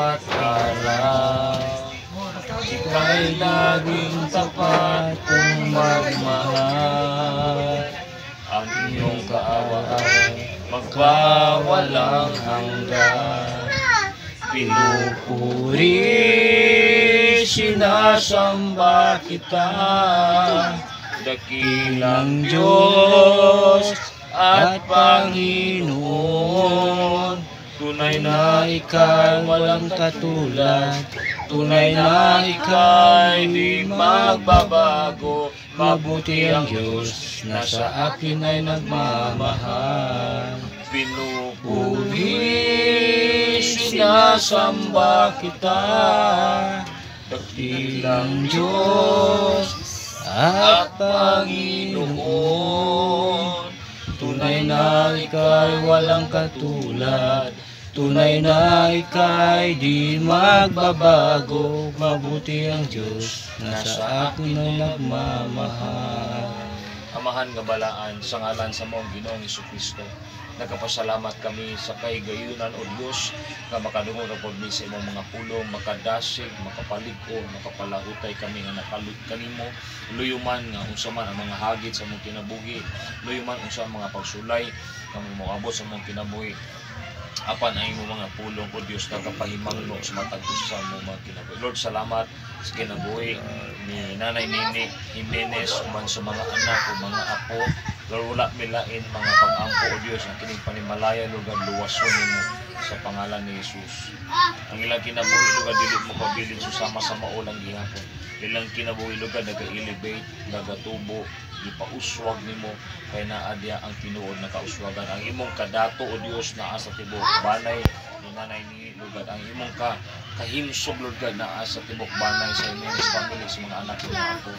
araw, ika'y laging tapat kung magmahal. Ang iyong kaawaan magwawalang hanggan. Pinupuri, sinasamba kita, dakilang Diyos at Panginoon. Tunay na ika'y walang katulad, tunay na ika'y di magbabago. Mabuti ang Diyos na sa akin ay nagmamahal. Pinupuri, sinasamba kita, dakilang Diyos at Panginoon. Tunay na ika'y walang katulad, tunay na ika'y di magbabago. Mabuti ang Diyos na sa akin ay nagmamahal. Amahan nga balaan sa ngalan sa mong Ginoong Jesucristo, nagkapasalamat kami sa kaigayunan o Diyos nga makadungog na po sa imong mga pulong, makadasig, makapalig-o, makapalahutay kami nga nakalud kanimo. Luyuman nga unsa man ang mga hagit sa mong kinabuhi, luyuman unsa ang mga pagsulay nga moabot sa mong kinabuhi. Apan ay mo mga pulong o Diyos na kapahimangno sa matag usa mo mga kinabuhi. Lord, salamat sa kinabuhi ni Nanay Nini Jimenez uban sa mga anak o mga apo. Lord, wala milain mga pag-ampo o Diyos ang kining panimalaya, Lord, luwason mo sa pangalan ni Jesus. Ang ilang kinabuhi, Lord, dili mo pabilin susama sa maulang gihapon. Ilang kinabuhi, Lord, nag-elevate, nagatubo, ipauswag nimo kay naadya ang tinuod na kauswagan. Ang imong kadato o Diyos naa sa tibok banay ni Nanay ni Lord, ang imong kahimsog, Lord, naa sa tibok banay sa imong family, sa mga anak ng mga apo.